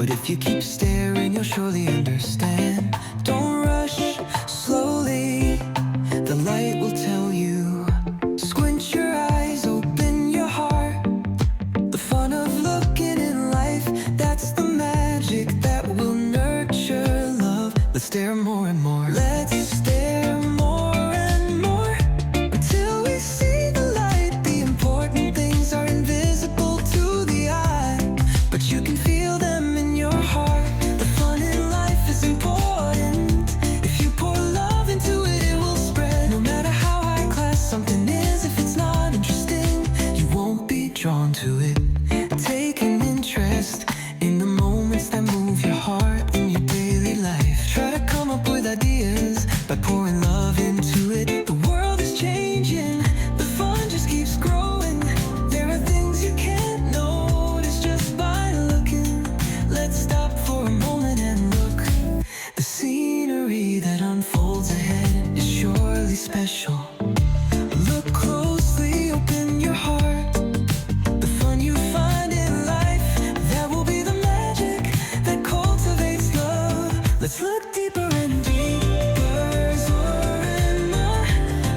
But if you keep staring, you'll surely understand. Don't rush, slowly, the light will tell you. Squint your eyes, open your heart. The fun of looking in life, that's the magic that will nurture love. Let's stare more and more. Let's stare more and more until we see the light. The important things are invisible to the eye, but you can feel them in your heart. The fun in life is important. If you pour love into it, it will spread. No matter how high class something is, if it's not interesting, you won't be drawn to it. Take an interest in the moments that move your heart in your daily life. Try to come up with ideas by pouring love into it. The world is changing, the fun just keeps growing. There are things you can't notice just by looking. Let's stop for a moment and look. The scenery that unfolds ahead is surely special. Look closely, open your heart. The fun you find in life, that will be the magic that cultivates love. Let's look deeper and deeper, more and more.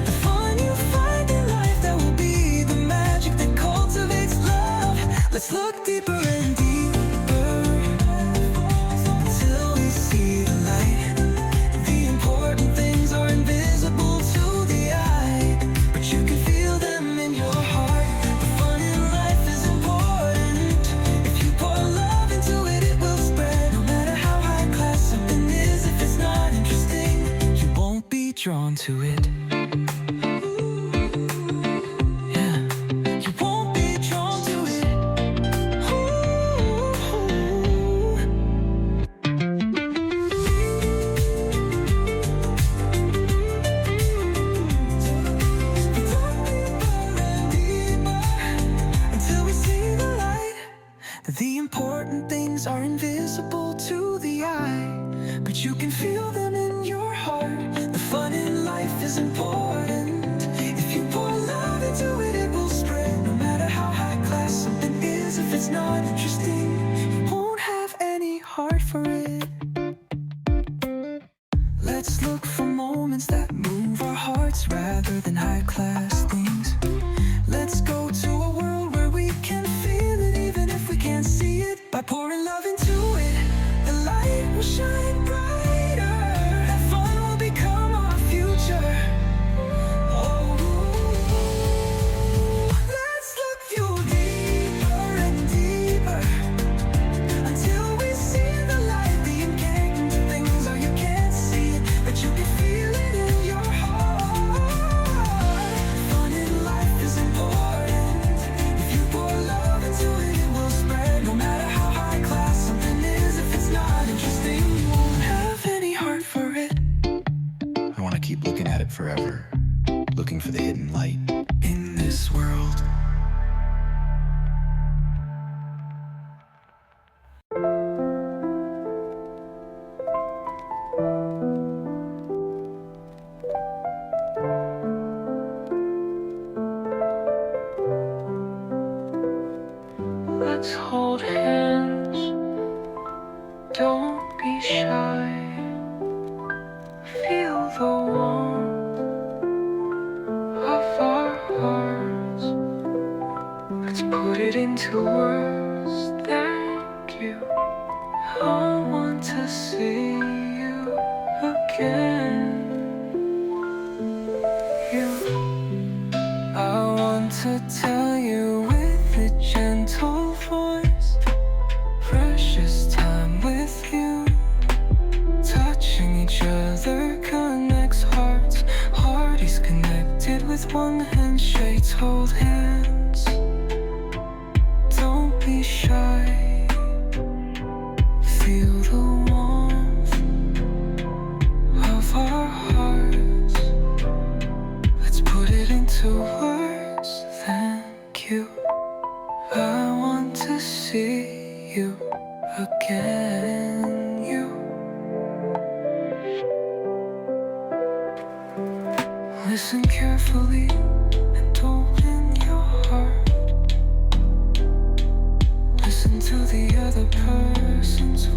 The fun you find in life, that will be the magic that cultivates love. Let's look deeper and deeper till we see the light. The important things are invisible to the eye, but you can feel them in your heart. The fun in life is important. If you pour love into it, it will spread. No matter how high class something is, if it's not interesting, you won't be drawn to it. Yeah, you won't be drawn to it. Until we see the light. The important things are invisible to the eye, but you can feel them in your heart. The fun in life is important. If you pour love into it, it will spread. No matter how high class something is, if it's not interesting, you won't have any heart for it. Let's look for moments that move our hearts rather than high class things. Let's go to a world where we can feel it even if we can't see it. By pouring love into it, the light will shine brighter. That fun will become our future. Oh, let's look deeper and deeper until we see the light. The important things are you can't see it, but you can feel it in your heart. Fun in life is important. If you pour love into it, it will spread. No matter how high class something is, if it's not interesting, you won't have any heart for it. I want to keep looking at it forever, looking for the hidden light. In this world, let's hold hands. Don't be shy. Feel the warmth of our hearts. Let's put it into words. Thank you. I want to see you again. I want to tell you with a gentle voice, precious time with you. Touching each other connects hearts. Heart is connected with one handshake. Hold hands. Don't be shy. Feel the warmth of our hearts. Let's put it into words. Thank you. I want to see you again. You. Listen carefully and open your heart. Listen to the other person's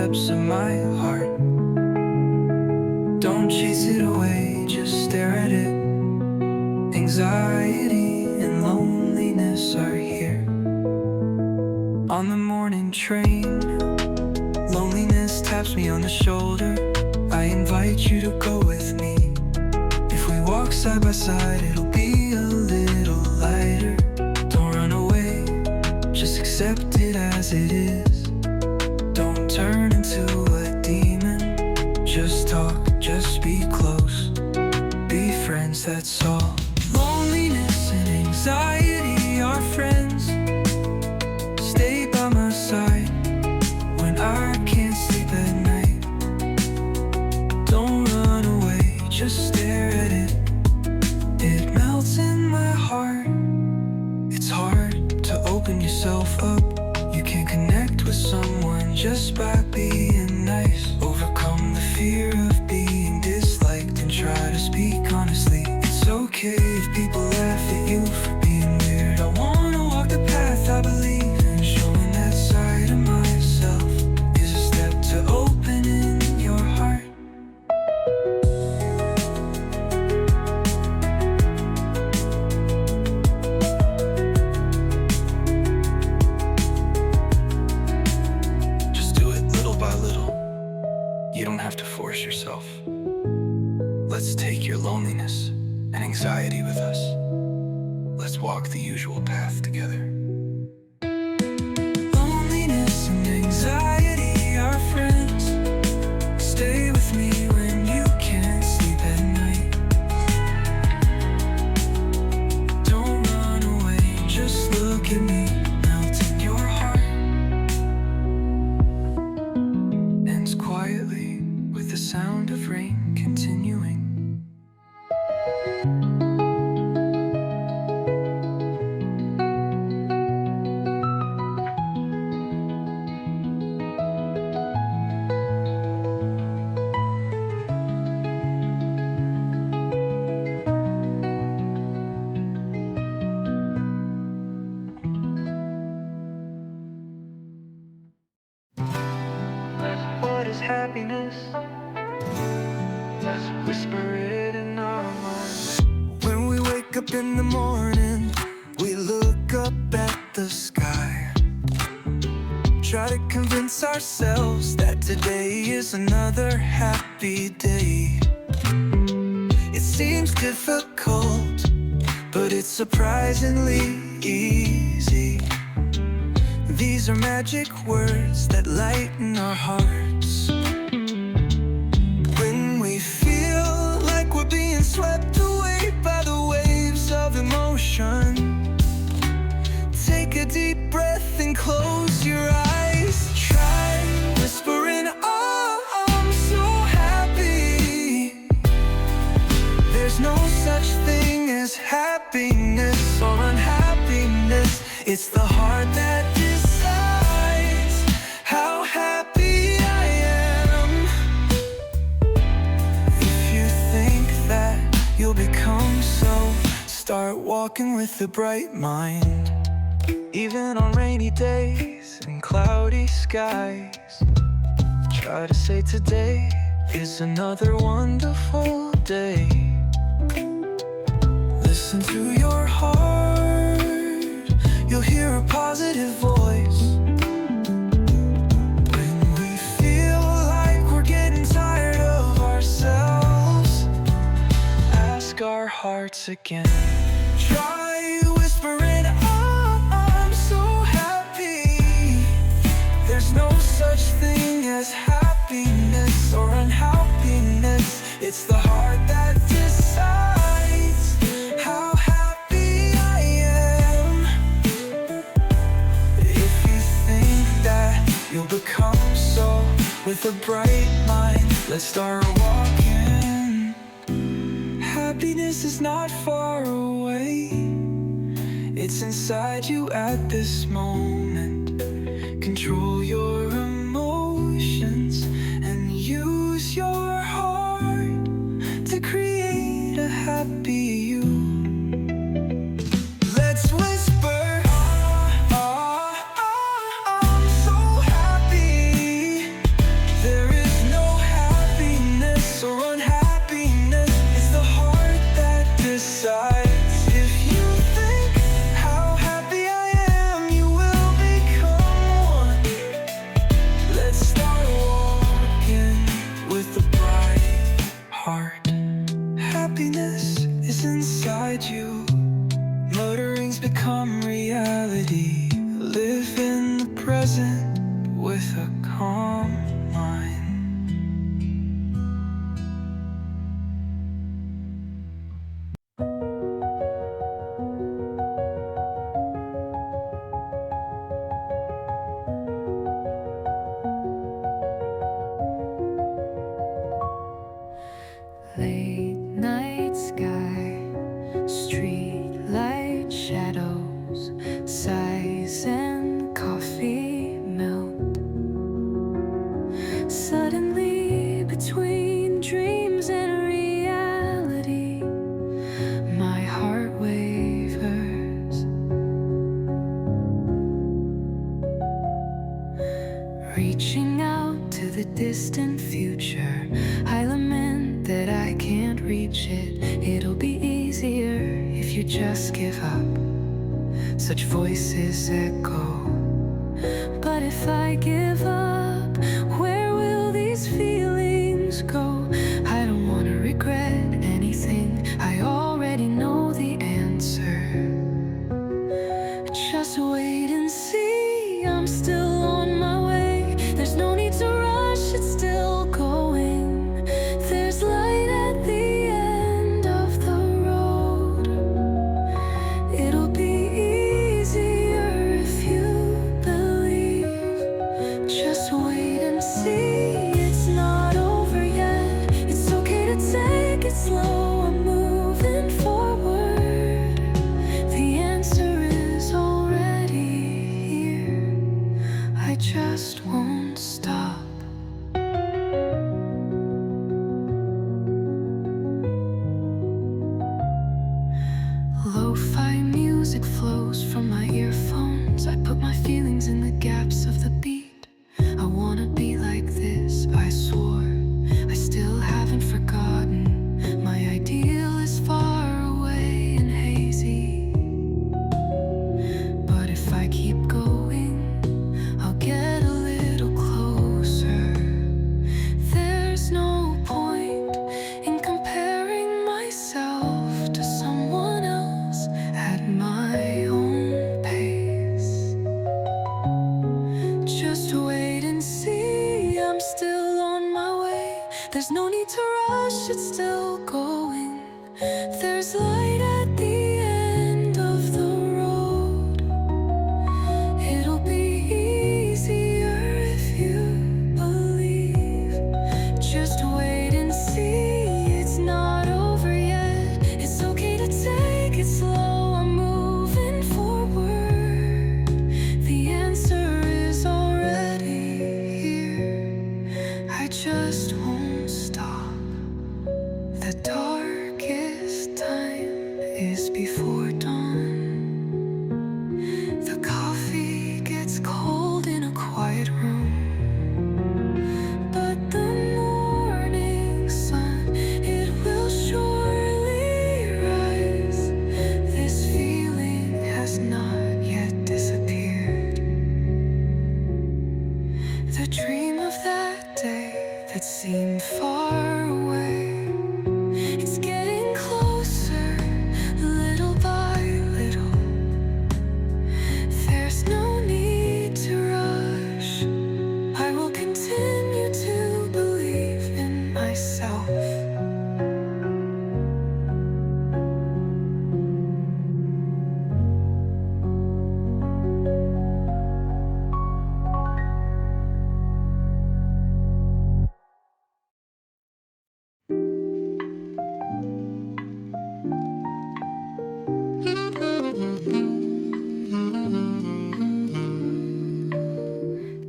depths of my heart. Don't chase it away, just stare at it. Anxiety and loneliness are here. On the morning train, loneliness taps me on the shoulder. I invite you to go with me. If we walk side by side, it'll be a little lighter. Don't run away, just accept it as it is. Don't turn into a demon. Just talk, just be close. Be friends, that's all. Loneliness and anxiety are friends. Stay by my side when I can't sleep at night. Don't run away, just stare at it. It melts in my heart. It's hard to open yourself up. You can't connect with someone just by being nice. Overcome the fear of being disliked and try to speak honestly. It's okay if people laugh at you for being weird. I wanna walk the path I believe in. Showing that side of myself is a step to opening your heart. Just do it little by little. You don't have to force yourself. Let's take your loneliness and anxiety with us. Let's walk the usual path together. Loneliness and anxiety are friends. Stay with me when you can't sleep at night. Don't run away, just look at me, melt in your heart. Ends quietly with the sound of rain continuing. What is happiness? Let's whisper it in our minds. When we wake up in the morning, we look up at the sky. Try to convince ourselves that today is another happy day. It seems difficult, but it's surprisingly easy. These are magic words that lighten our hearts. When we feel like we're being swept away by the waves of emotion, take a deep breath and close your eyes. Try whispering, oh, I'm so happy. There's no such thing as happiness or unhappiness. It's the heart that decides how happy I am. If you think that you'll become so, start walking with a bright mind. Even on rainy days and cloudy skies, try to say today is another wonderful day. Listen to your heart, you'll hear a positive voice. When we feel like we're getting tired of ourselves, ask our hearts again. Try whispering, oh, I'm so happy. There's no such thing as happiness or unhappiness. It's the heart that decides how happy I am. If you think that you'll become so with a bright mind, let's start walking. Happiness is not far away. It's inside you at this moment. Control your emotions and use your heart to create a happy you. Let's whisper, I'm so happy. late night sky, street light shadows, sighs and coffee melt. Suddenly between dreams and reality, my heart wavers. Reaching out to the distant future, I lament that I can't reach it. It'll be easier if you just give up. Such voices echo. But if I give up, where will these feelings go? I don't want to regret anything. I already know the answer. Just wait and see. I'm still on my way. There's no need to rush, it's still going. There's light at the end of the road. It'll be easier if you believe. Just wait and see. It's not over yet. It's okay to take it slow. I'm moving forward. The answer is already here. I just won't stop. Lo-fi music flows from my earphones. I put my feelings in the gaps of the beat. I wanna be like this, I swore. I still haven't forgotten. My ideal is far away and hazy. But if I keep going, I'll get a little closer. There's no point in comparing myself to someone else at my own pace. Just wait and see. I'm still on my way. There's no need to rush, it's still going. There's light at the end of the road. It'll be easier if you believe. Just wait and see. It's not over yet. It's okay to take it slow. I'm moving forward. The answer is already here. I just won't stop. The darkest time is before dawn. The coffee gets cold in a quiet room. But the morning sun, it will surely rise. This feeling has not yet disappeared. The dream of that day that seemed far away, it's getting closer, little by little. There's no need to rush. I will continue to believe in myself.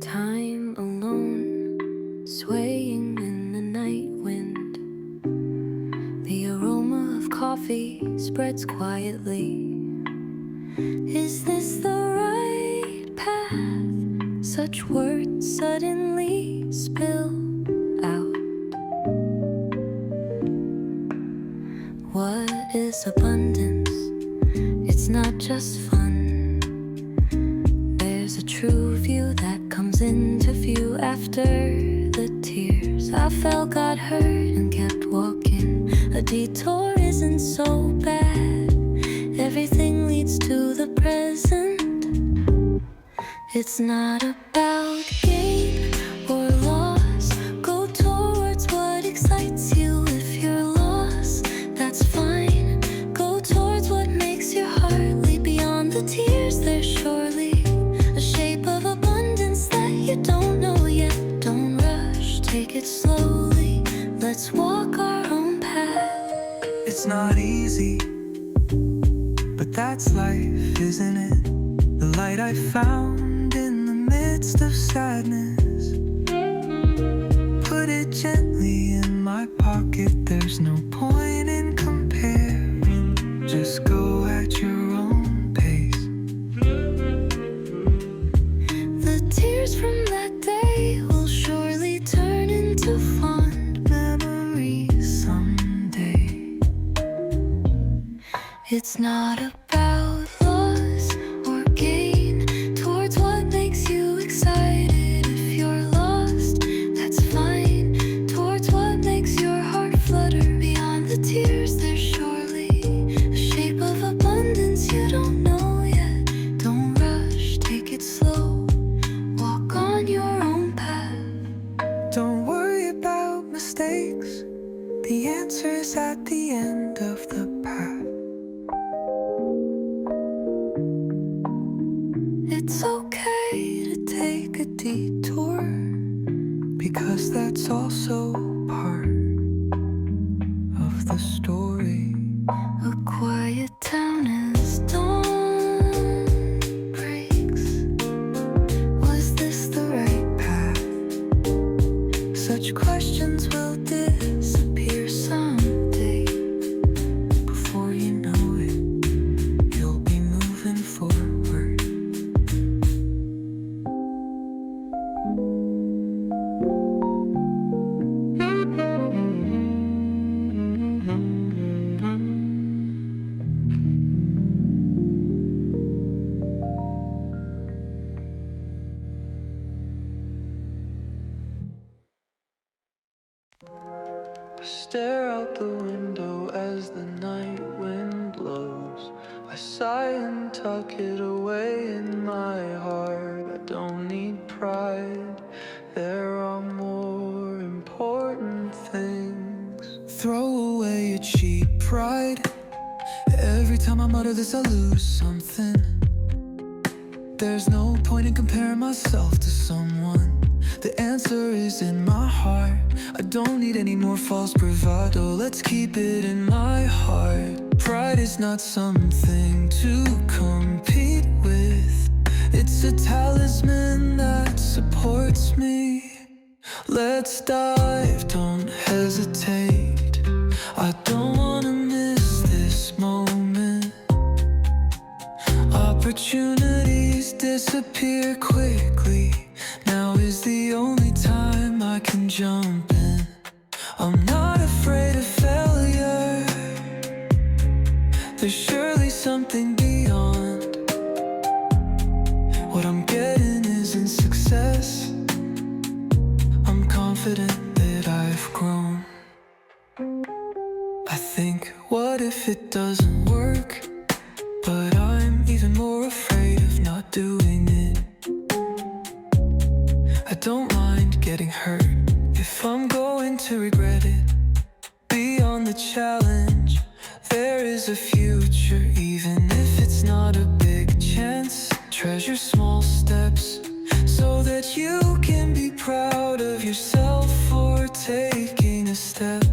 Time alone, swaying in the night wind. The aroma of coffee spreads quietly. Is this the right path? Such words suddenly spill out. What is abundance? It's not just fun. There's a true view that comes into view after the tears I felt got hurt and kept walking. A detour isn't so bad. Everything leads to the present. It's not about gain or loss. Go towards what excites you. If you're lost, that's fine. Go towards what makes your heart leap beyond the tears. There's surely a shape of abundance that you don't know yet. Don't rush, take it slowly. Let's walk our own path. It's not easy, but that's life, isn't it? The light I found in the midst of sadness. Put it gently in my pocket. There's no point in comparing. Just go at your own pace. The tears from that day will surely turn into fond memories someday. It's not about loss or gain towards what makes you excited. If you're lost, that's fine. Towards what makes your heart flutter. Beyond the tears, there's surely a shape of abundance you don't know yet. Don't rush, take it slow. Walk on your own path. Don't worry about mistakes. The answer is at the end of the path. It's okay to take a detour, because that's also part of the story. A quiet town as dawn breaks. Was this the right path? Such questions will disappear someday. Before you know it, you'll be moving forward. I stare out the window as the night wind blows. I sigh and tuck it away in my heart. I don't need pride, there are more important things. Throw away your cheap pride. Every time I mutter this, I lose something. There's no point in comparing myself to someone. The answer is in my heart. I don't need any more false bravado. Let's keep it in my heart. Pride is not something to compete with. It's a talisman that supports me. Let's dive, don't hesitate. I don't wanna miss this moment. Opportunities disappear quickly. Now is the only time I can jump in. I'm not afraid of failure. There's surely something beyond. What I'm getting isn't success. I'm confident that I've grown. I think, what if it doesn't work? But I'm even more afraid of not doing it. I don't mind getting hurt if I'm going to regret it. Beyond the challenge, there is a future. Even if it's not a big chance, treasure small steps so that you can be proud of yourself for taking a step.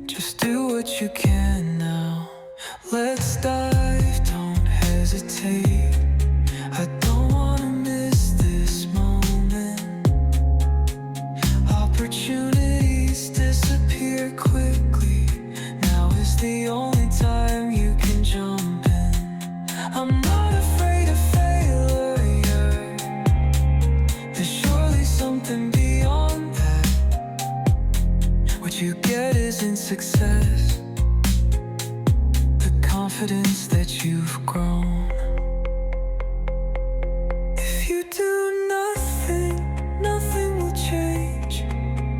Just do what you can now. Let's dive, don't hesitate. I don't wanna miss this moment. Opportunities disappear quickly. Now is the only time you can jump in. I'm not afraid of failure. There's surely something beyond that. What you get isn't success. The confidence that you've grown. If you do nothing, nothing will change.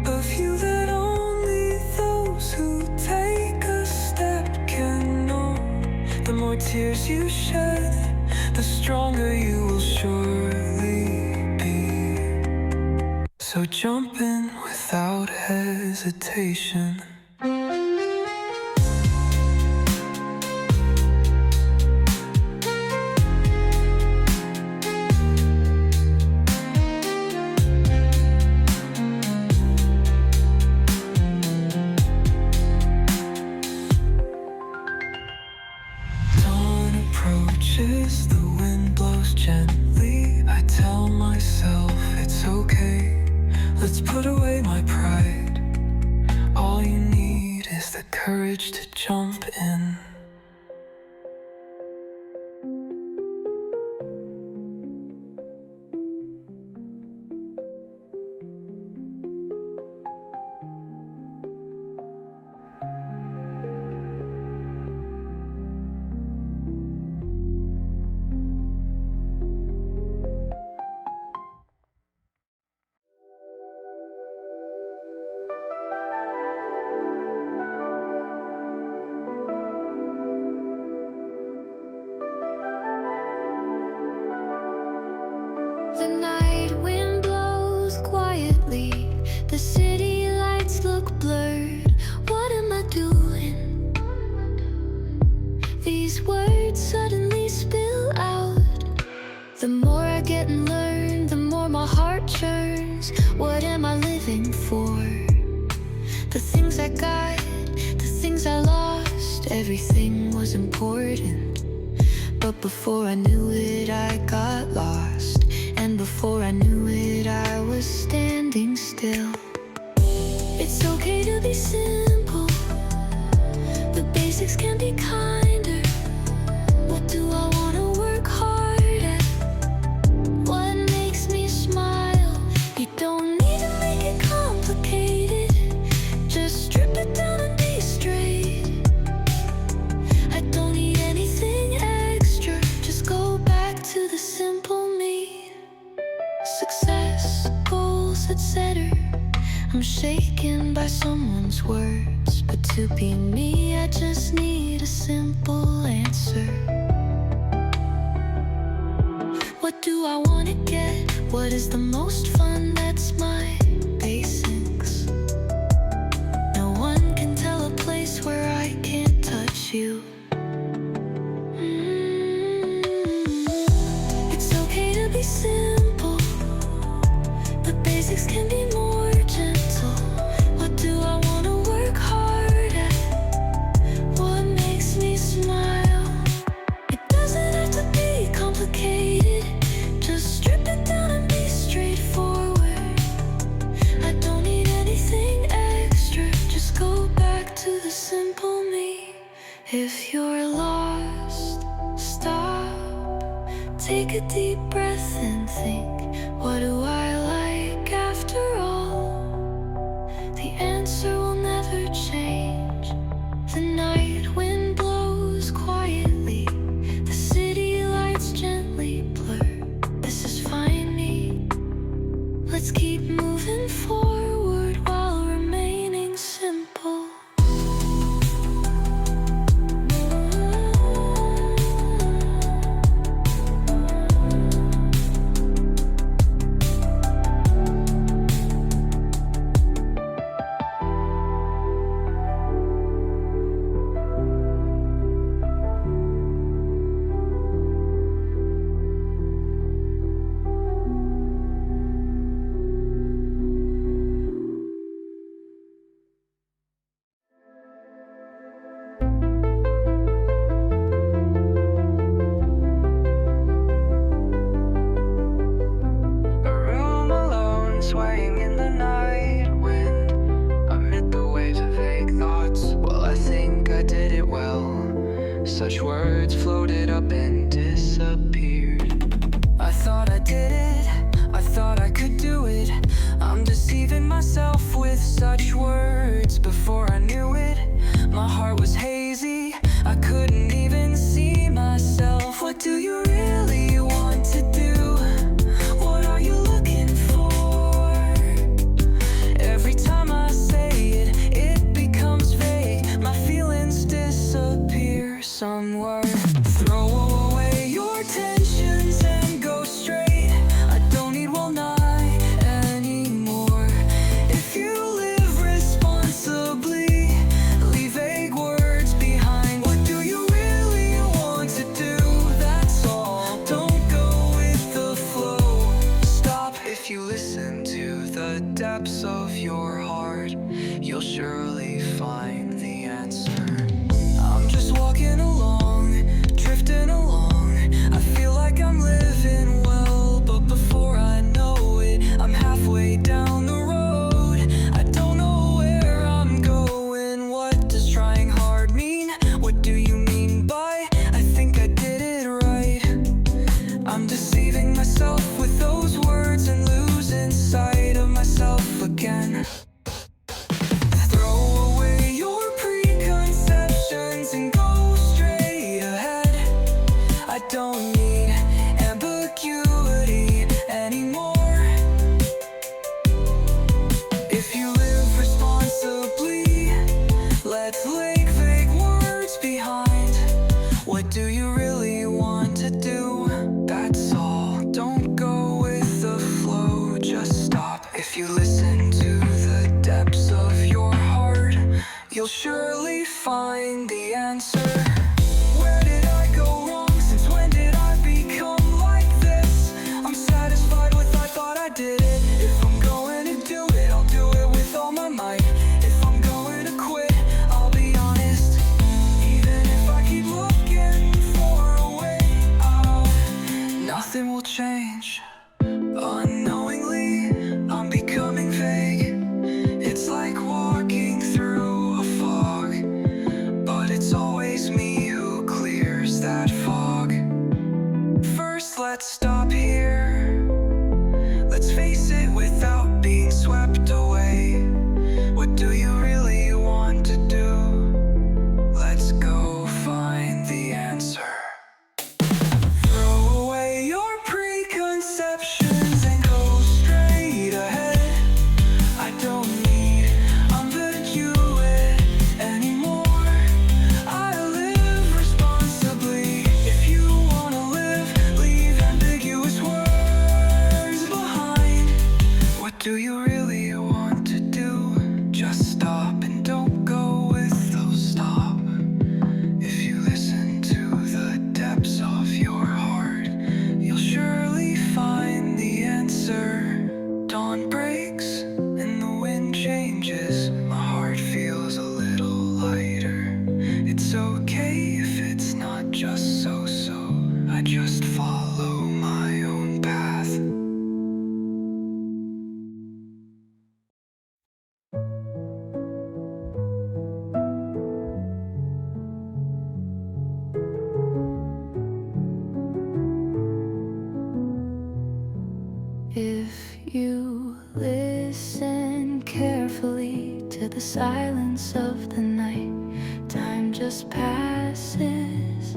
A view that only those who take a step can know. The more tears you shed, the stronger you will surely be. So jump in without hesitation. Let's put away my pride. All you need is the courage to jump in. The night wind blows quietly. The city lights look blurred. What am I doing? These words suddenly spill out. The more I get and learn, the more my heart churns. What am I living for? The things I got, the things I lost, everything was important. But before I knew it, I got lost. And before I knew it, I was standing still. It's okay to be simple. The basics can be kinder. What do I wanna work hard at? What makes me smile? You don't need to make it complicated. Just strip it down and be straight. I don't need anything extra. Just go back to the simple me. Success, goals, etc. I'm shaken by someone's words, but to be me, I just need a simple answer. What do I wanna get? What is the most fun? That's my basics. No one can tell a place where I can't touch you. It's okay to be simple. The basics can be more gentle. What do I wanna work hard at? What makes me smile? It doesn't have to be complicated. Just strip it down and be straightforward. I don't need anything extra. Just go back to the simple me. If you're lost, stop. Take a deep breath and think, what do I like after all? The answer will never change. The night wind blows quietly. The city lights gently blur. This is fine me. Let's keep moving forward while remaining simple. A room alone, swaying in the night wind. Amid the waves of vague thoughts. Well, I think I did it well. Such words floated up and disappeared. I thought I did it. I thought I could do it. I'm deceiving myself with such words. Before I knew it, my heart was hazy. I couldn't even see myself. What do you really want to do? What are you looking for? Every time I say it, it becomes vague. My feelings disappear somewhere. Throw away your tensions and go straight. I don't need well nigh anymore. If you live responsibly, leave vague words behind. What do you really want to do? That's all. Don't go with the flow. Stop. If you listen to the depths of your heart, you'll surely find the answer. I'm just walking along, drifting along. I feel like I'm living well, but before I know it, I'm halfway down the road. you'll surely find the answer. Where did I go wrong? Since when did I become like this? I'm satisfied with I thought I did it. If I'm going to do it, I'll do it with all my might. If I'm going to quit, I'll be honest. Even if I keep looking for a way out, nothing will change. Unknowingly, I'm becoming vague. It's like walking through a fog, but it's always me who clears that fog. First, let's stop here. Let's face it without being swept away. What do you really want to do? Let's go find the answer. Throw away your preconceptions and go straight ahead. I don't need ambiguity anymore. I live responsibly. If you wanna live, leave ambiguous words behind. What do you really want to do? Just stop and don't go with those stop. If you listen to the depths of your heart, you'll surely find the answer. Dawn breaks and the wind changes. My heart feels a little lighter. It's okay if it's not just so. I just follow my own path. If you listen carefully to the silence of the night, time just passes.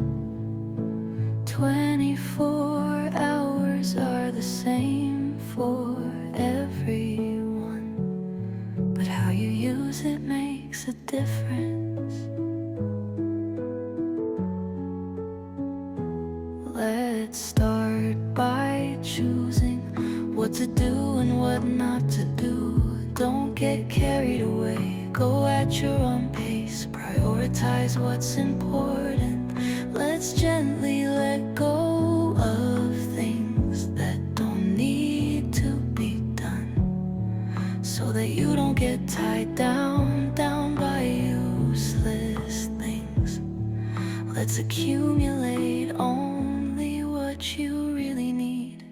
24 hours are the same for everyone, but how you use it makes a difference. Let's start by choosing what to do and what not to do. Don't get carried away, go at your own pace. Prioritize what's important. Let's gently let go of things that don't need to be done, so that you don't get tied down by useless things. Let's accumulate only what you really need.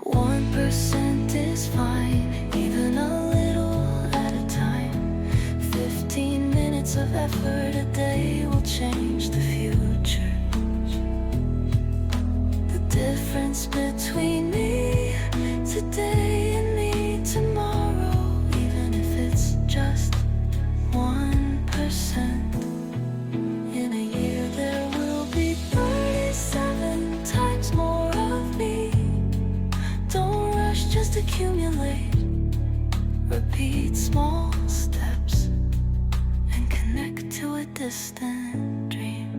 1% is fine, even a little at a time. 15 minutes of effort a day will change the future. The difference between me today and me tomorrow, even if it's just 1%. In a year there will be 37 times more of me. Don't rush, just accumulate. Repeat small steps and connect to a distant dream.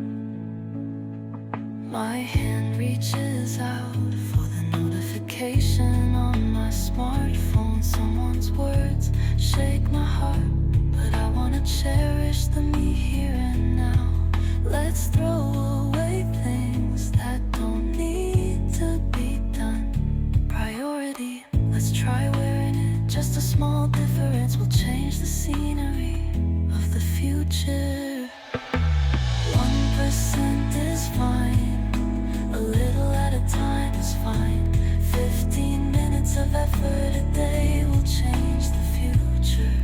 My hand reaches out for the notification on my smartphone. Someone's words shake my heart, but I wanna cherish the me here and now. Let's throw away things that don't need to be done. Priority, let's try wearing it. Just a small difference will change the scenery of the future. 1% is fine, a little at a time is fine. 15 minutes of effort a day will change the future.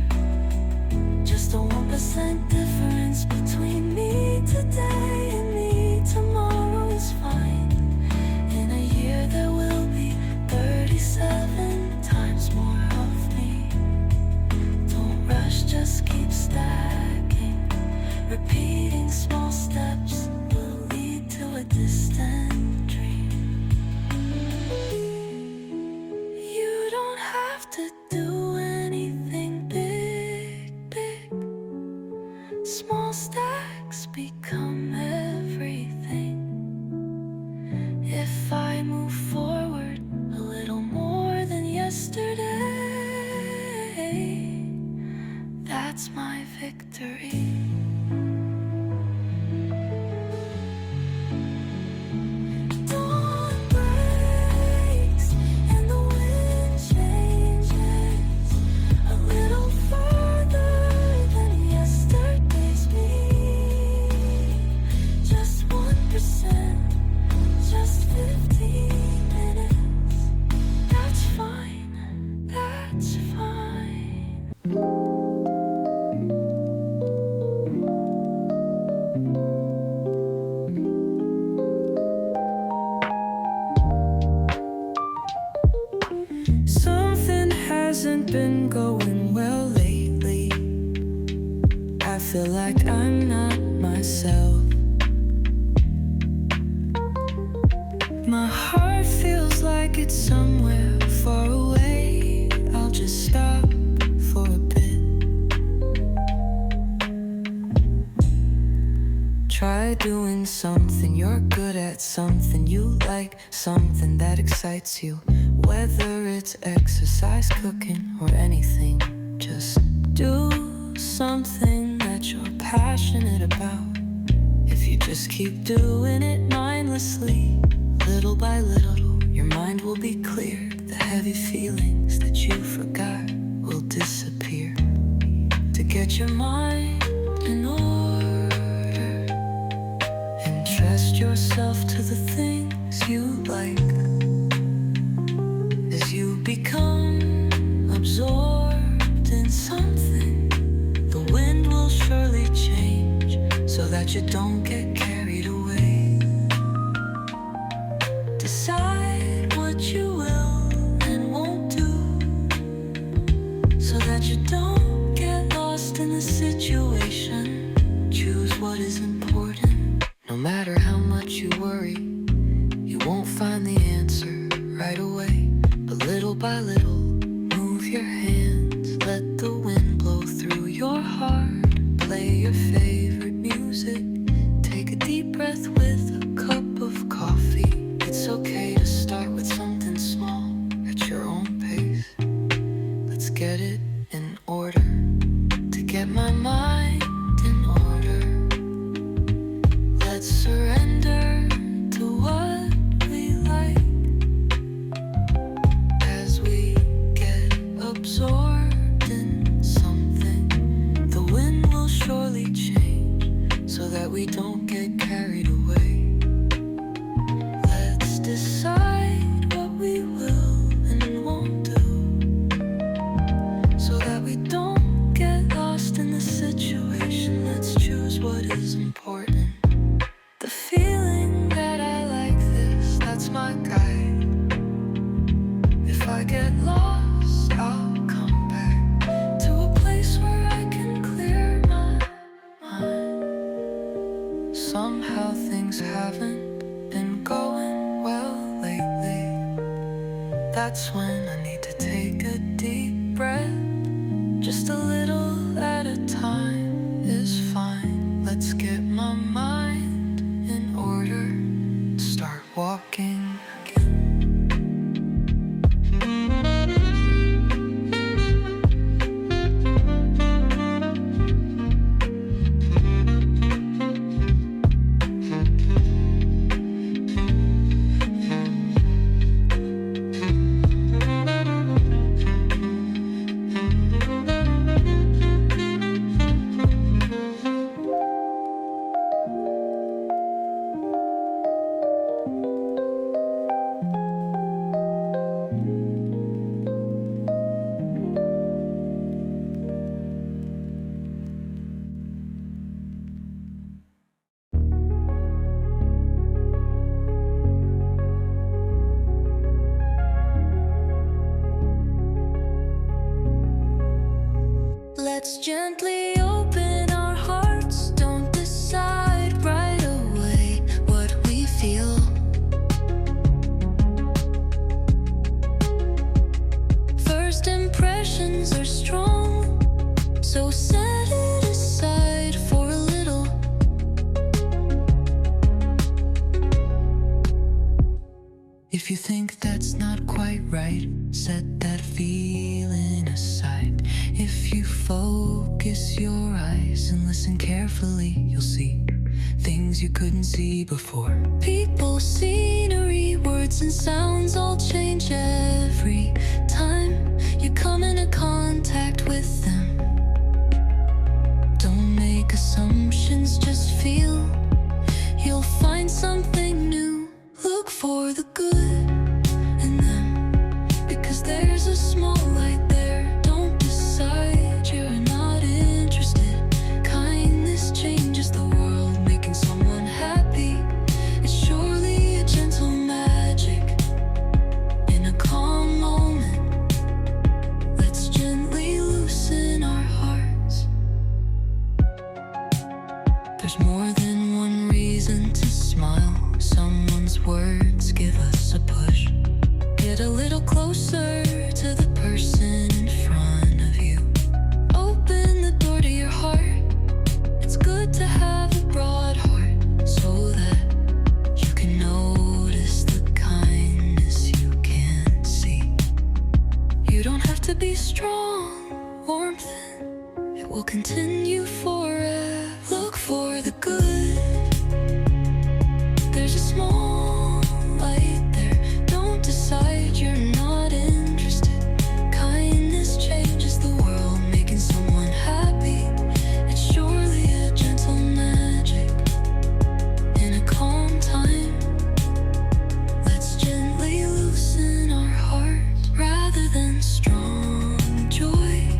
Just a 1% difference between me today and me tomorrow is fine. In a year there will be 37 times more of me. Don't rush, just keep stacking. Repeating small steps will lead to a distant dream. You don't have to do anything big. Small stacks become everything. If I move forward a little more than yesterday, that's my my victory. Dawn breaks and the wind changes a little further than yesterday's me. Just 1%, just 15 minutes. That's fine, that's fine. Something hasn't been going well lately. I feel like I'm not myself. My heart feels like it's somewhere far away. I'll just stop for a bit. Try doing something you're good at, something you like, something that excites you. Whether it's exercise, cooking, or anything, just do something that you're passionate about. If you just keep doing it mindlessly, little by little, your mind will be cleared. The heavy feelings that you forgot will disappear. To get your mind in order and trust yourself to the things you like. As you become absorbed in something, the wind will surely change so that you don't get carried away. Decide what you will and won't do so that you don't get lost in the situation. Choose what is important. No matter how much you worry, you won't find the answer right away. But little by little, move your hands, let the wind blow through your heart. Play your favorite music, take a deep breath with a cup of coffee. It's okay to start with something small at your own pace. Let's get it in order. To get my mind in order, let's surrender to what we like. As we get absorbed in something, the wind will surely change so that we don't get carried away. Let's decide what we will and won't do so that we don't get lost in the situation. Let's choose what is important. The feeling that I like this, that's my guide. If I get lost, I'll come back to a place where I can clear my mind. Somehow things haven't been going well lately. That's when I need to take a deep breath. Just a little at a time is fine. Let's get my mind in order. Start walking again. Let's gently open our hearts. Don't decide right away what we feel. First impressions are strong, so set it aside for a little. If you think that's not quite right, set that feeling aside. If you focus your eyes and listen carefully, you'll see things you couldn't see before. People, scenery, words and sounds all change every time you come into contact with them. Don't make assumptions, just feel. You'll find something new. Look for the good in them, because there's a small light there. Don't decide you're not interested. Kindness changes the world, making someone happy. It's surely a gentle magic. In a calm moment, let's gently loosen our hearts. There's more than one reason to smile. Someone's words give us a push. Get a little closer to the person in front of you. Open the door to your heart. It's good to have a broad heart, so that you can notice the kindness you can't see. You don't have to be strong, warmth, it will continue forever. Look for the good. There's a small light there. Don't decide you're not interested. Kindness changes the world, making someone happy. It's surely a gentle magic. In a calm time, let's gently loosen our hearts. Rather than strong joy,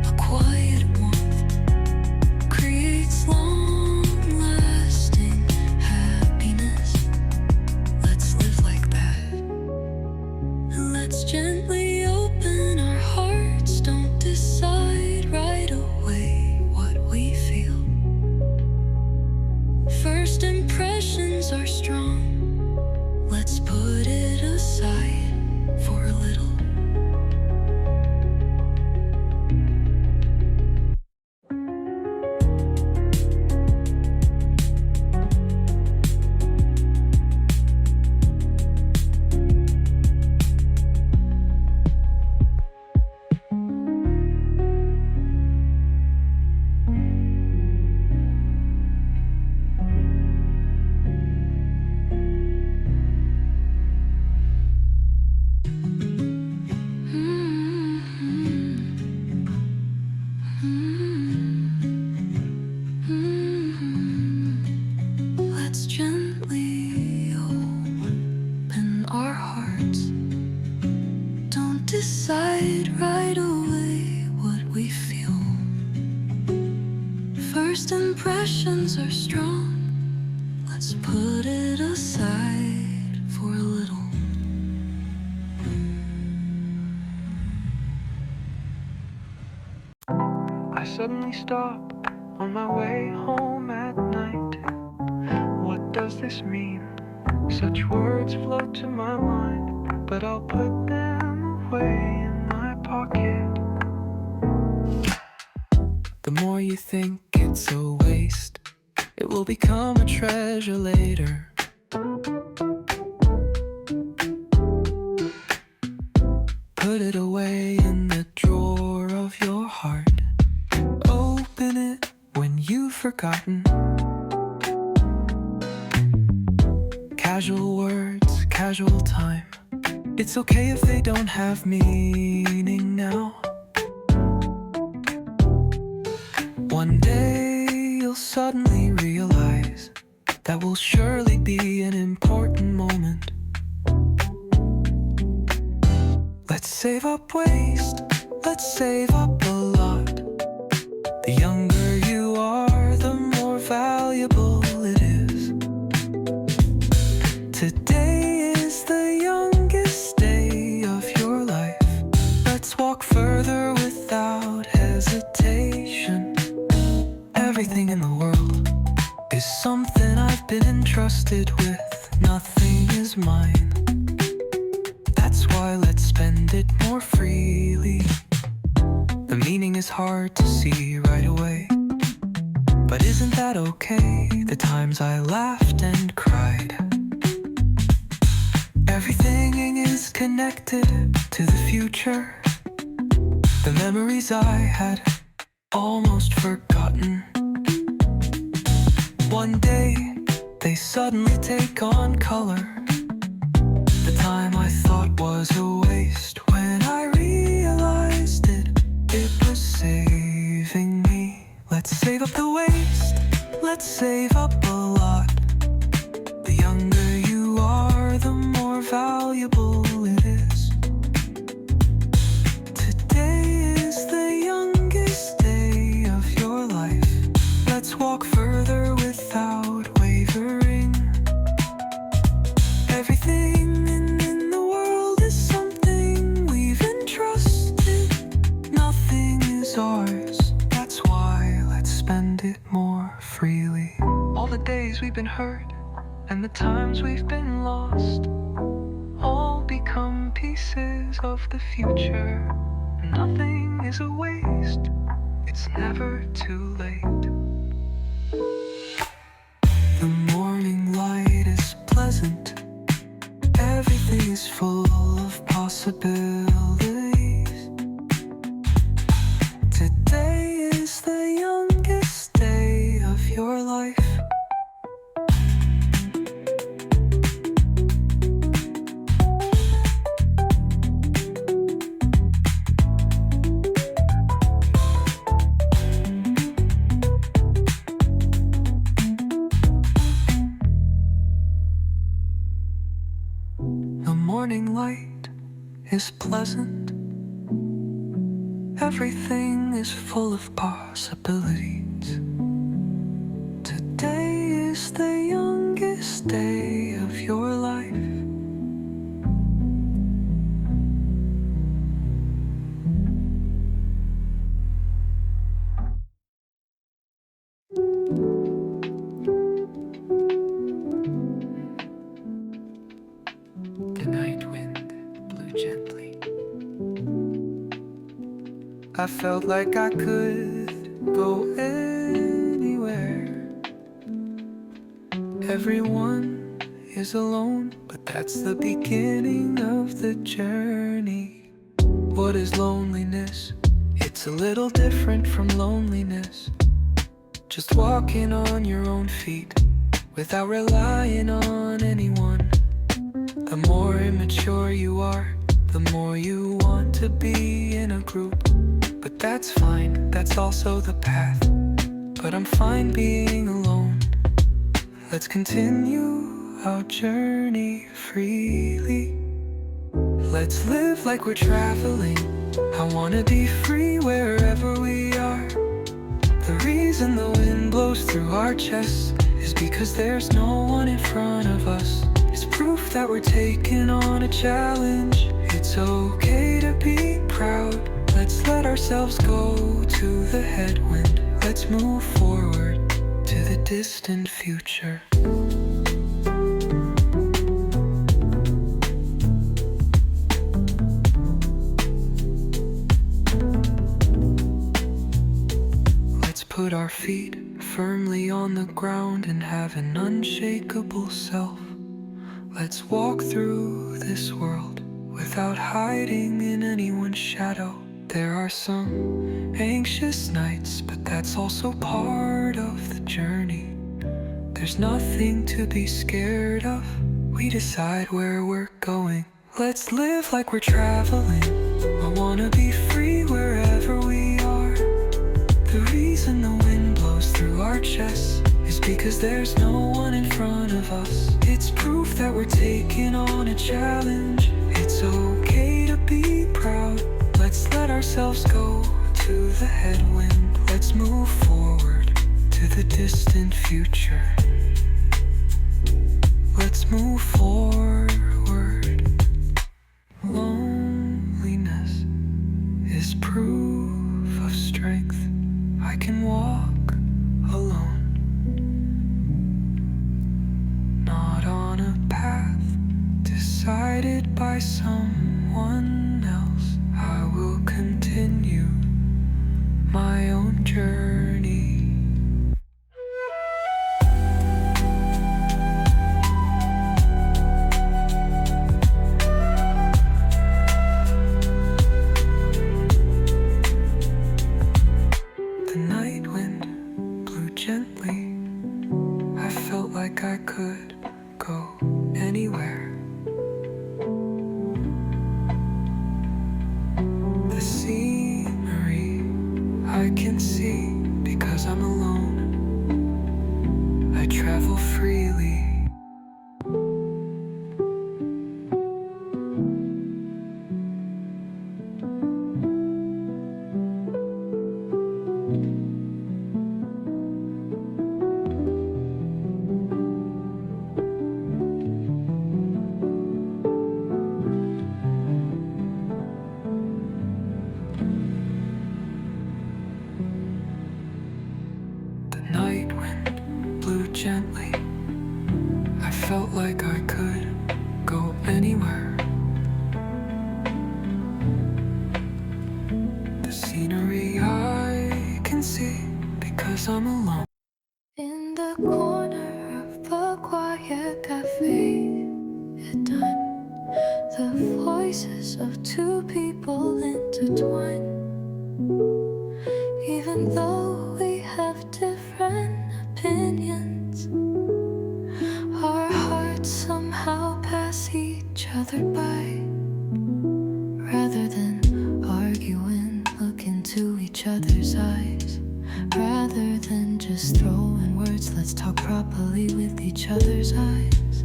a quiet warmth creates long-lasting happiness. Let's live like that. And let's gently open our hearts. Don't decide right away what we feel. First impressions are strong. Let's put it aside for a little. Let's gently open our hearts. Don't decide right away what we feel. First impressions are strong. Let's put it aside for a little. I suddenly stop on my way home at night. What does this mean? Such words float to my mind, but I'll put them away in my pocket. The more you think it's a waste, it will become a treasure later. Put it away in the drawer of your heart. Open it when you've forgotten. Casual words, casual time. It's okay if they don't have meaning now. One day you'll suddenly realize that will surely be an important moment. Let's save up waste, let's save up a lot. The younger you are, the more valuable it is. Today is the youngest day of your life. Let's walk further without hesitation. Everything in the world is something I've been entrusted with. Nothing is mine. That's why let's spend it more freely. The meaning is hard to see right away, but isn't that okay? The times I laughed and cried. Everything is connected to the future. The memories I had almost forgotten. One day, they suddenly take on color. The time I thought was a waste, when I realized it was saving me. Let's save up the waste, let's save up a lot. The younger you are, the more valuable it is. Today is the youngest day of your life. Let's walk further without wavering. Everything in the world is something we've entrusted. Nothing is ours, that's why let's spend it more freely. All the days we've been hurt and the times we've been lost all become pieces of the future. Nothing is a waste, it's never too late. The morning light is pleasant, everything is full of possibilities. Today is the youngest day of your life. The morning light is pleasant. Everything is full of possibilities. Today is the youngest day of your life. The night wind blew gently. I felt like I could go anywhere. Everyone is alone, but that's the beginning of the journey. What is loneliness? It's a little different from loneliness. Just walking on your own feet without relying on anyone. The more immature you are, the more you want to be in a group. But that's fine, that's also the path. But I'm fine being alone. Let's continue our journey freely. Let's live like we're traveling. I wanna be free wherever we are. The reason the wind blows through our chests is because there's no one in front of us. It's proof that we're taking on a challenge. It's okay to be proud. Let's let ourselves go to the headwind. Let's move forward to the distant future. Let's put our feet firmly on the ground and have an unshakable self. Let's walk through this world without hiding in anyone's shadow. There are some anxious nights, but that's also part of the journey. There's nothing to be scared of. We decide where we're going. Let's live like we're traveling. I wanna be free wherever we are. The reason the wind blows through our chests is because there's no one in front of us. It's proof that we're taking on a challenge. It's okay to be proud. Let's let ourselves go to the headwind. Let's move forward to the distant future. Let's move forward. Loneliness is proof of strength. I can walk alone, not on a path decided by someone else. I will continue my own journey. gently. I felt like I could go anywhere. The scenery I can see because I'm alone. I travel freely. Night wind blew gently. I felt like I could go anywhere. The scenery I can see because I'm alone. In the corner of a quiet cafe at dawn, the voices of two people intertwine. Even though we have different opinions, our hearts somehow pass each other by. Rather than arguing, look into each other's eyes. Rather than just throwing words, let's talk properly with each other's eyes.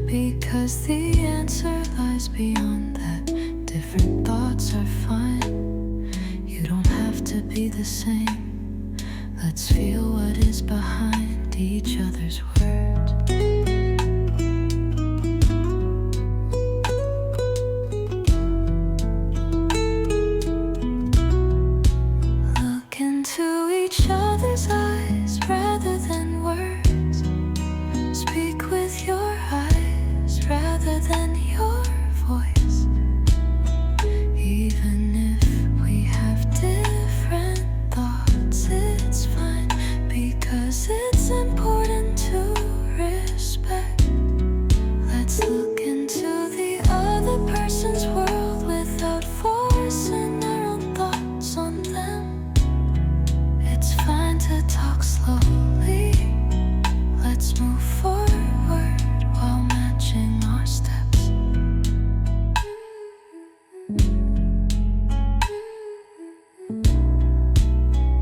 Because the answer lies beyond that. Different thoughts are fine. You don't have to be the same. Let's feel what is behind each other's words. Look into each other's eyes rather than words. Speak with your eyes rather than your voice. Even if we have different thoughts, it's fine, because it's important to respect. Let's look into the other person's world without forcing our own thoughts on them. It's fine to talk slowly. Let's move forward while matching our steps.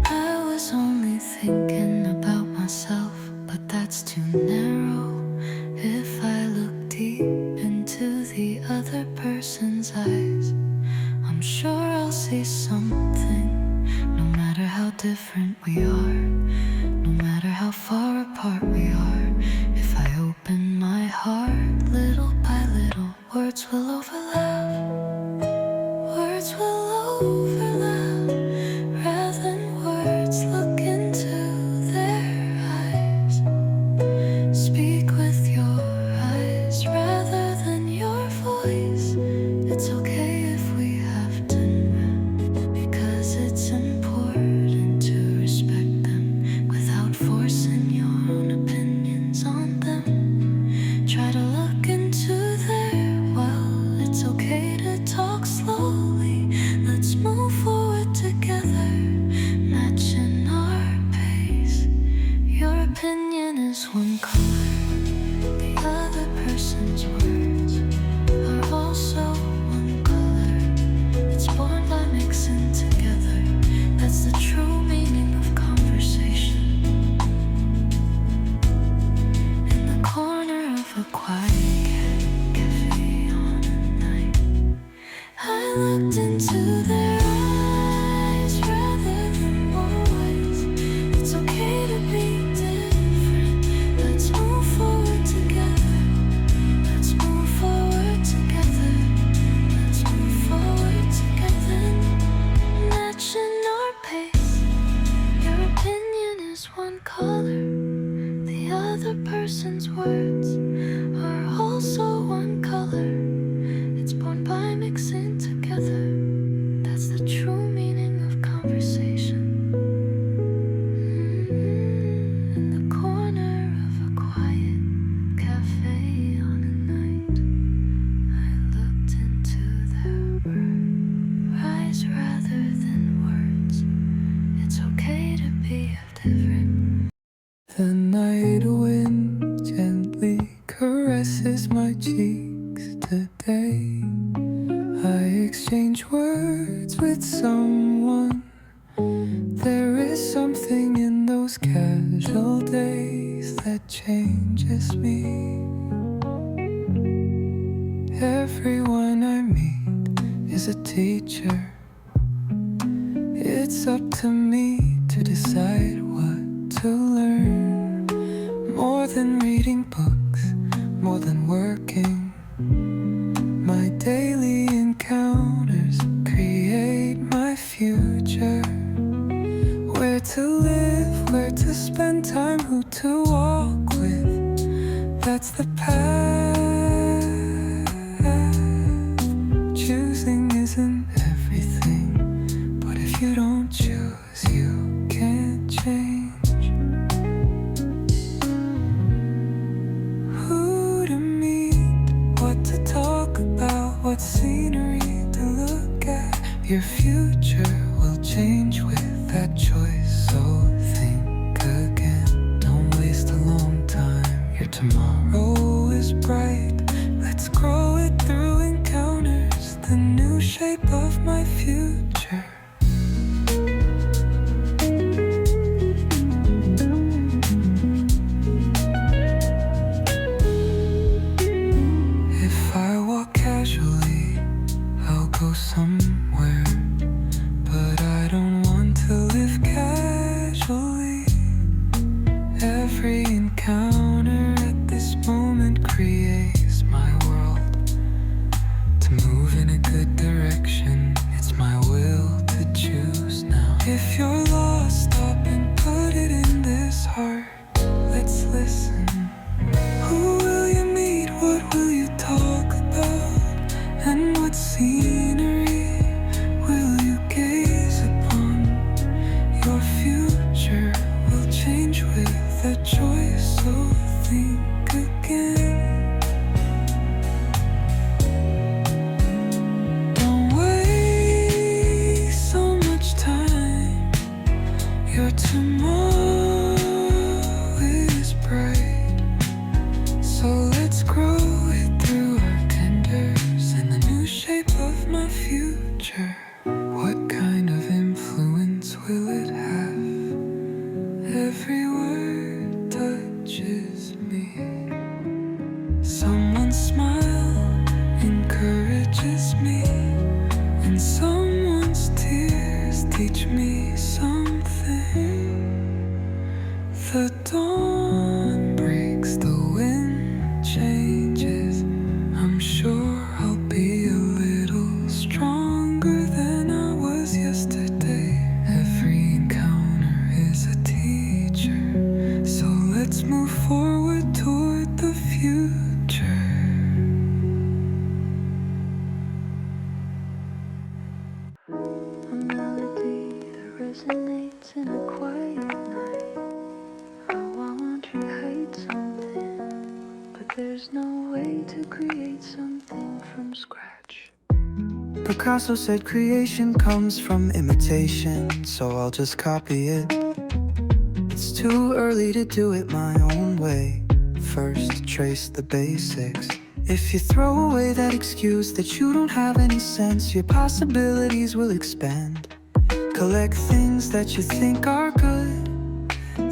I was only thinking about myself, but that's too narrow. If I look deep into the other person's eyes, I'm sure I'll see something. No matter how different we are, no matter how far apart we are, if I open my heart little by little, words will overlap. Words will overlap. Rather than words, look into their eyes. Speak with your eyes rather than your voice. It's okay if we have to rap, because it's important to respect them without forcing your own opinions on them. Try to look into their well. It's okay to talk slowly. Let's move forward together, matching our pace. Your opinion is one color. The other person's words are also one color. It's born by mixing together. That's the true meaning of conversation. In the corner of a quiet cafe on a night, I looked into their eyes rather than words. It's okay to be different. Let's move forward together. Let's move forward together. Let's move forward together. Matching our pace. Your opinion is one color. The other person's words are also one color. It's born by mixing together. That's the true meaning of conversation. In the corner of a quiet cafe on a night, I looked into their eyes rather than words. It's okay to be different. The night wind gently caresses my cheeks today. I exchange words with someone. There is something in those casual days that changes me. Everyone I meet is a teacher. It's up to me to decide what to learn. More than reading books, more than working. My daily encounters create my future. Where to live, where to spend time, who to walk with. That's the path. Choosing isn't everything, but if you don't choose, you can't change. Who to meet, what to talk about, what scenery to look at. Your future will change with that choice, so think again. Don't waste a long time. Your tomorrow is bright. Let's grow it through encounters. The new shape of my future. If I walk casually, I'll go somewhere. But I don't want to live casually. Every encounter at this moment creates my world. To move in a good direction, it's my will to choose now. If you're lost, stop and put it in this heart. Let's listen. Who will you meet? What will you talk about? And what scenery will you gaze upon? Your future will change with a choice, so think again. Don't waste so much time. Your tomorrow is bright, so let's grow it through our tenders and the new shape of my future. What kind of influence will it have? Every word touches me. Someone's smile encourages me, and someone's tears teach me something. The dawn breaks, the wind changes. I'm sure I'll be a little stronger than I was yesterday. Every encounter is a teacher, so let's move forward toward the future. A melody that resonates in a quiet night. Oh, I want you to hate something, but there's no way to create something from scratch. Picasso said creation comes from imitation, so I'll just copy it. It's too early to do it my own way. First, trace the basics. If you throw away that excuse that you don't have any sense, your possibilities will expand. Collect things that you think are good.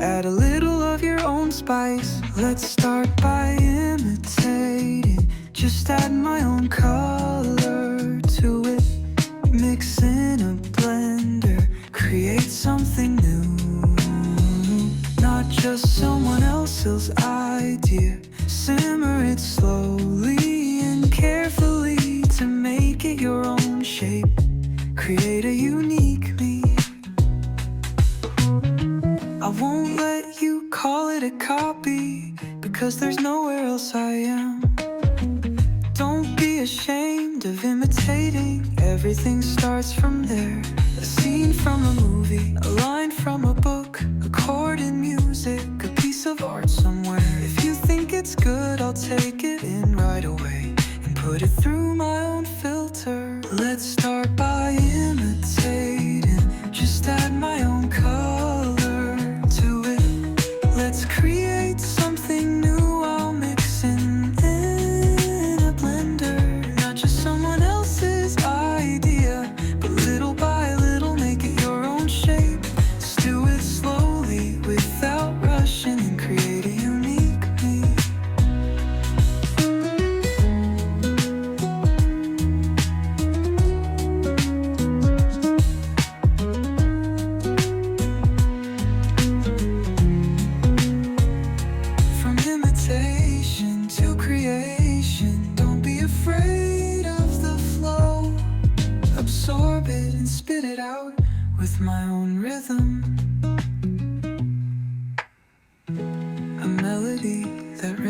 Add a little of your own spice. Let's start by imitating. Just add my own color to it. Mix in a blender. Create something new. Not just someone else's idea. Simmer it slowly and carefully to make it your own shape. Create a unique me. I won't let you call it a copy, because there's nowhere else I am. Don't be ashamed of imitating. Everything starts from there. A scene from a movie, a line from a book, a chord in music, a piece of art somewhere. If you think it's good, I'll take it in right away and put it through my own filter. Let's start by imitating. Just add my own color to it. Let's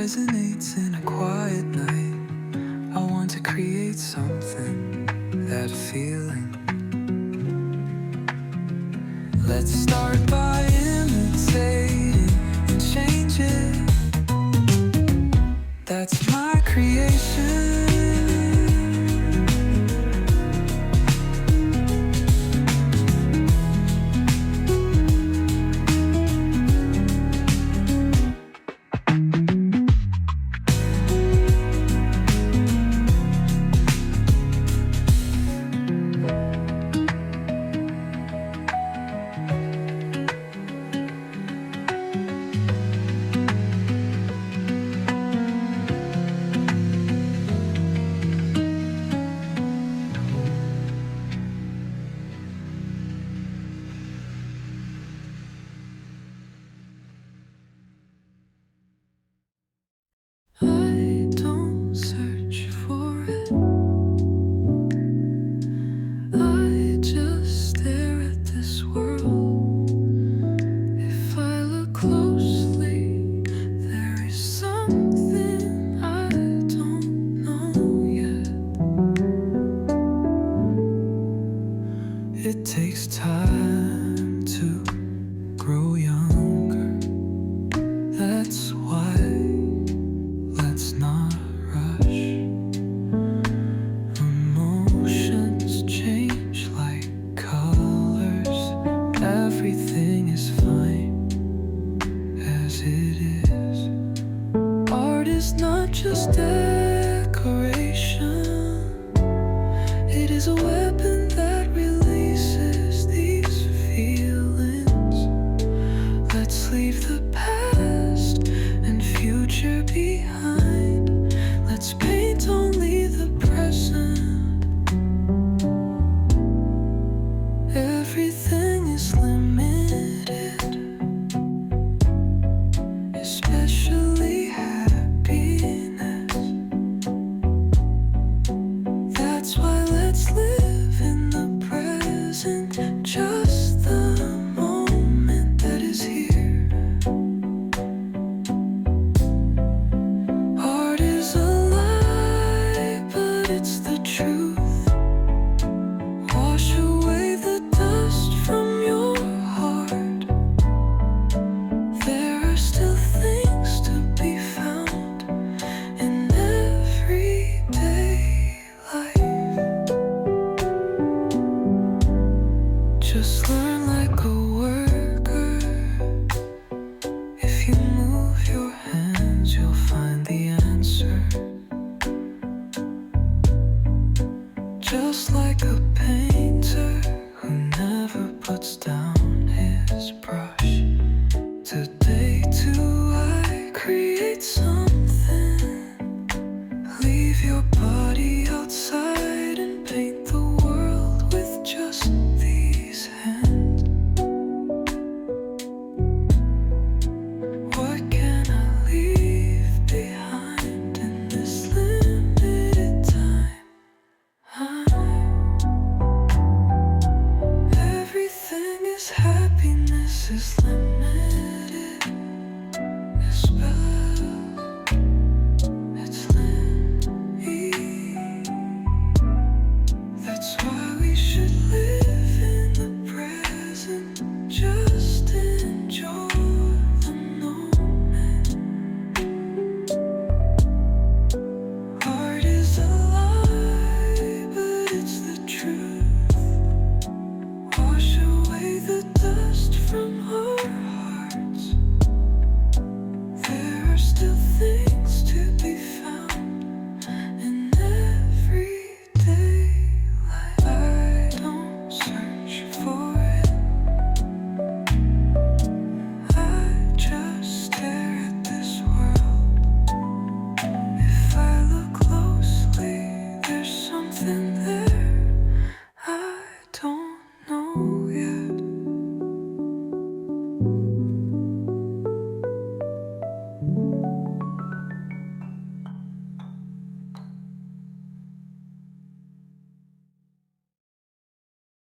resonates in a quiet night. I want to create something, that feeling. Let's start by imitating and change it. That's my creation. I don't search for it. I just stare at this world. If I look closely, there is something I don't know yet. It takes time to grow younger. That's why let's not rush. Emotions change like colors. Everything is fine as it is. Art is not just decoration. It is a weapon that releases these feelings. Let's leave the past and future behind. Let's paint only the present. Everything is limited, especially happiness. That's why let's live in the present, just the moment that is here. Art is a lie, but it's the truth. Wash away the dust from your heart. There are still things to be found in everyday life. Just learn like a worker. If you move your hands, you'll find the answer. Just like a painter who never puts down his brush. Today